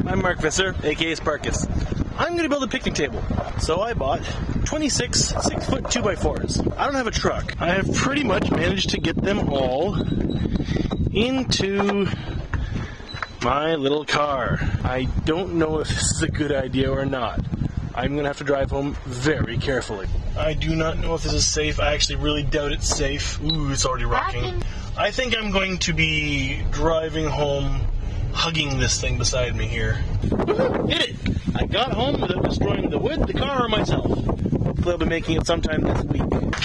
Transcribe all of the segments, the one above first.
I'm Mark Visser, aka Sparkuus. I'm going to build a picnic table. So I bought 26 6-foot 2x4s. I don't have a truck. I have pretty much managed to get them all into my little car. I don't know if this is a good idea or not. I'm going to have to drive home very carefully. I do not know if this is safe. I actually really doubt it's safe. Ooh, it's already rocking. I think I'm going to be driving home hugging this thing beside me here. Hit it! I got home without destroying the wood, the car, or myself. Hopefully I'll be making it sometime this week.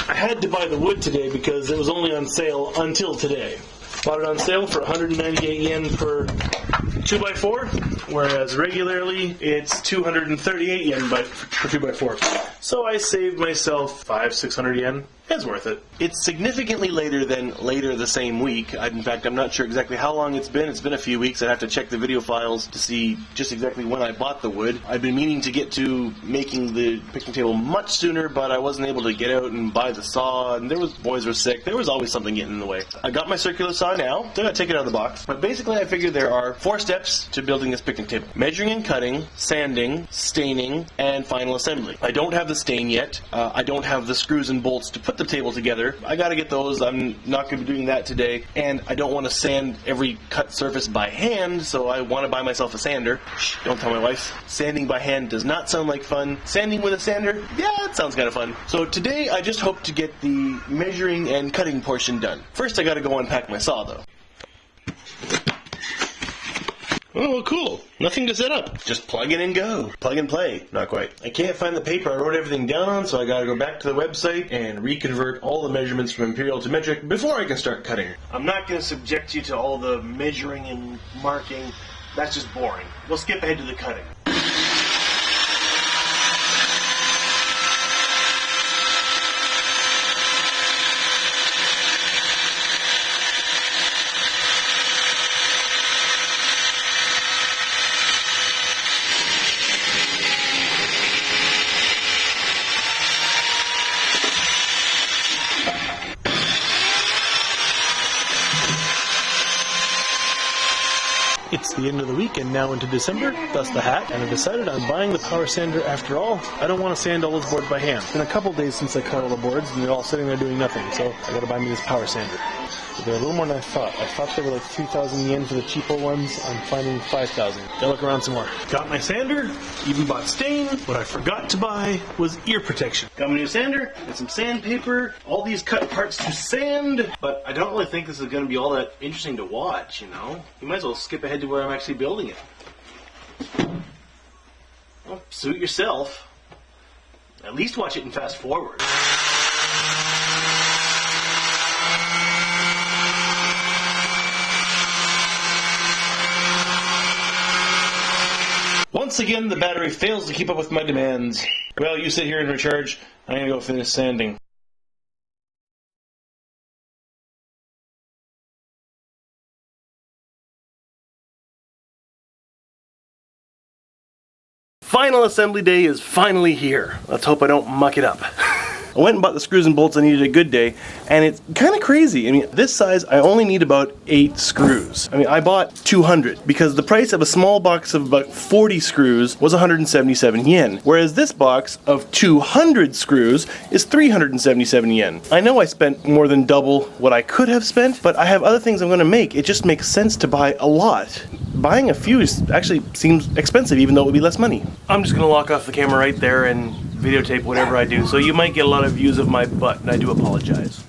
I had to buy the wood today because it was only on sale until today. Bought it on sale for 198 yen per 2x4, whereas regularly it's 238 yen for 2x4. So I saved myself 500-600 yen. It's worth it. It's significantly later than later the same week. In fact, I'm not sure exactly how long it's been. It's been a few weeks. I'd have to check the video files to see just exactly when I bought the wood. I've been meaning to get to making the picnic table much sooner, but I wasn't able to get out and buy the saw, and boys were sick. There was always something getting in the way. I got my circular saw now. Still gotta take it out of the box. But basically I figured there are 4 steps to building this picnic table. Measuring and cutting, sanding, staining, and final assembly. I don't have the stain yet. I don't have the screws and bolts to put the table together. I gotta get those. I'm not going to be doing that today, and I don't want to sand every cut surface by hand, so I want to buy myself a sander. Shh, don't tell my wife. Sanding by hand does not sound like fun. Sanding with a sander, yeah, it sounds kind of fun. So today I just hope to get the measuring and cutting portion done. First I gotta go unpack my saw though. Oh, cool. Nothing to set up. Just plug in and go. Plug and play. Not quite. I can't find the paper I wrote everything down on, so I gotta go back to the website and reconvert all the measurements from imperial to metric before I can start cutting. I'm not gonna subject you to all the measuring and marking. That's just boring. We'll skip ahead to the cutting. It's the end of the week and now into December, thus the hat, and I decided on buying the power sander after all. I don't want to sand all those boards by hand. It's been a couple days since I cut all the boards and they're all sitting there doing nothing, so I gotta buy me this power sander. They're a little more than I thought. I thought they were like 3,000 yen for the cheaper ones. I'm finding 5,000. Gotta look around some more. Got my sander, even bought stain. What I forgot to buy was ear protection. Got my new sander and some sandpaper, all these cut parts to sand, but I don't really think this is gonna be all that interesting to watch, you know? You might as well skip ahead to where I'm actually building it. Well, suit yourself. At least watch it in fast forward. Once again, the battery fails to keep up with my demands. Well, you sit here and recharge. I'm gonna go finish sanding. Final assembly day is finally here. Let's hope I don't muck it up. I went and bought the screws and bolts I needed a good day, and it's kind of crazy. I mean, this size, I only need about 8 screws. I mean, I bought 200 because the price of a small box of about 40 screws was 177 yen, whereas this box of 200 screws is 377 yen. I know I spent more than double what I could have spent, but I have other things I'm going to make. It just makes sense to buy a lot. Buying a few actually seems expensive, even though it would be less money. I'm just going to lock off the camera right there and videotape whatever I do, so you might get a lot of views of my butt, and I do apologize.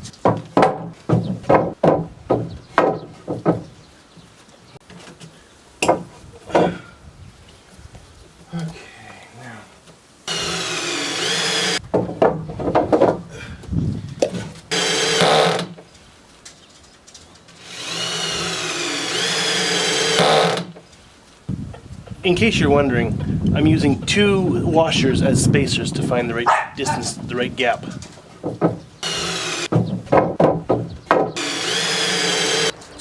In case you're wondering, I'm using 2 washers as spacers to find the right distance, the right gap.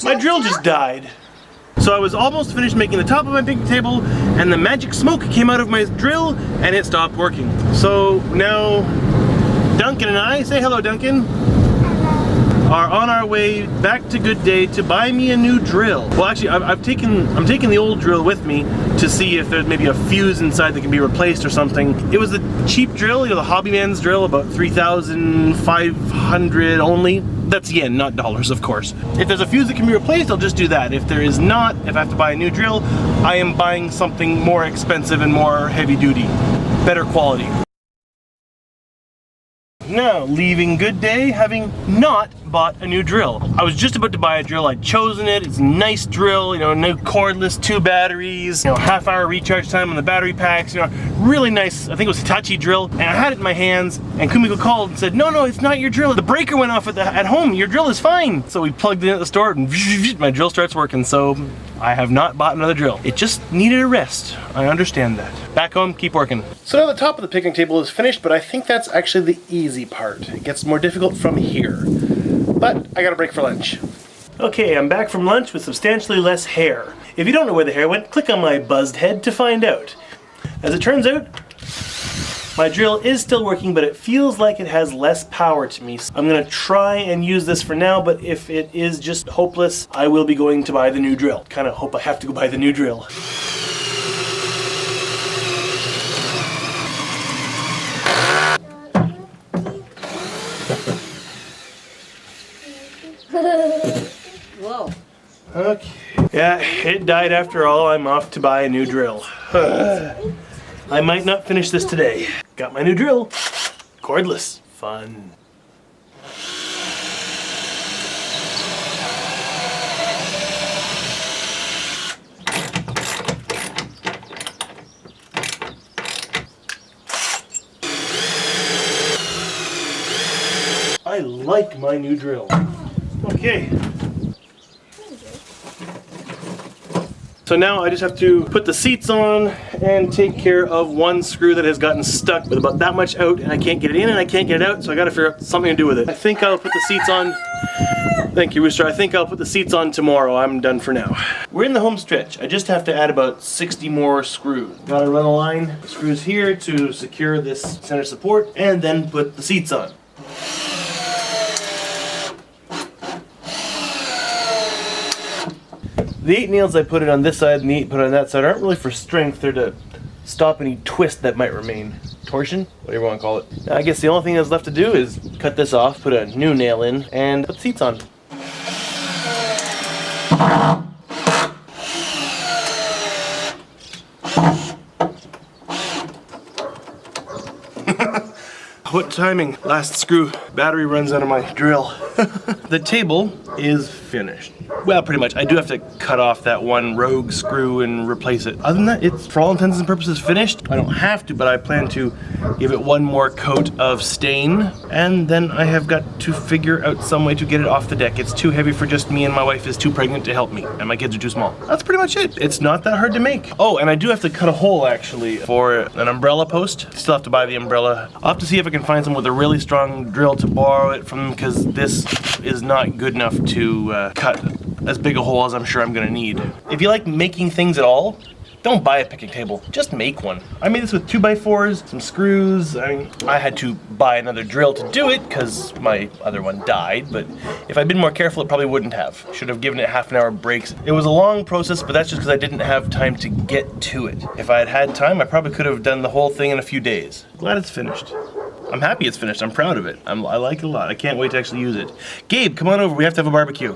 My drill just died. So I was almost finished making the top of my picnic table, and the magic smoke came out of my drill, and it stopped working. So now, Duncan and I, say hello, Duncan. Hello. are on our way back to Good Day to buy me a new drill. Well, actually, I'm taking the old drill with me to see if there's maybe a fuse inside that can be replaced or something. It was a cheap drill, you know, the Hobbyman's drill, about 3,500 only. That's yen, not dollars, of course. If there's a fuse that can be replaced, I'll just do that. If there is not, if I have to buy a new drill, I am buying something more expensive and more heavy duty, better quality. Now, leaving Good Day, having not bought a new drill. I was just about to buy a drill, I'd chosen it, it's a nice drill, you know, no cordless, 2 batteries, you know, half-hour recharge time on the battery packs, you know, really nice, I think it was Hitachi drill, and I had it in my hands, and Kumiko called and said, no, it's not your drill, the breaker went off at home, your drill is fine. So we plugged it in at the store, and my drill starts working, so I have not bought another drill. It just needed a rest, I understand that. Back home, keep working. So now the top of the picnic table is finished, but I think that's actually the easy part. It gets more difficult from here. But I got a break for lunch. Okay, I'm back from lunch with substantially less hair. If you don't know where the hair went, click on my buzzed head to find out. As it turns out, my drill is still working, but it feels like it has less power to me. So I'm gonna try and use this for now, but if it is just hopeless, I will be going to buy the new drill. Kinda hope I have to go buy the new drill. Whoa. Okay. Yeah, it died after all. I'm off to buy a new drill. I might not finish this today. Got my new drill. Cordless. Fun. I like my new drill. Okay. So now I just have to put the seats on and take care of one screw that has gotten stuck with about that much out, and I can't get it in and I can't get it out, so I gotta figure out something to do with it. I think I'll put the seats on. Thank you, Rooster. I think I'll put the seats on tomorrow. I'm done for now. We're in the home stretch. I just have to add about 60 more screws. Gotta run a line of screws here to secure this center support and then put the seats on. The 8 nails I put it on this side and the 8 put it on that side aren't really for strength, they're to stop any twist that might remain. Torsion? Whatever you want to call it. Now, I guess the only thing that's left to do is cut this off, put a new nail in, and put the seats on. What timing? Last screw. Battery runs out of my drill. The table is finished. Well, pretty much. I do have to cut off that one rogue screw and replace it. Other than that, it's for all intents and purposes finished. I don't have to, but I plan to give it one more coat of stain, and then I have got to figure out some way to get it off the deck. It's too heavy for just me, and my wife is too pregnant to help me, and my kids are too small. That's pretty much it. It's not that hard to make. Oh, and I do have to cut a hole, actually, for an umbrella post. Still have to buy the umbrella. I'll have to see if I can find someone with a really strong drill to borrow it from, because this is not good enough to cut as big a hole as I'm sure I'm gonna need. If you like making things at all, don't buy a picnic table, just make one. I made this with 2x4s, some screws. I mean, I had to buy another drill to do it because my other one died, but if I'd been more careful, it probably wouldn't have. Should have given it half an hour breaks. It was a long process, but that's just because I didn't have time to get to it. If I had had time, I probably could have done the whole thing in a few days. Glad it's finished. I'm happy it's finished, I'm proud of it. I like it a lot. I can't wait to actually use it. Gabe, come on over, we have to have a barbecue.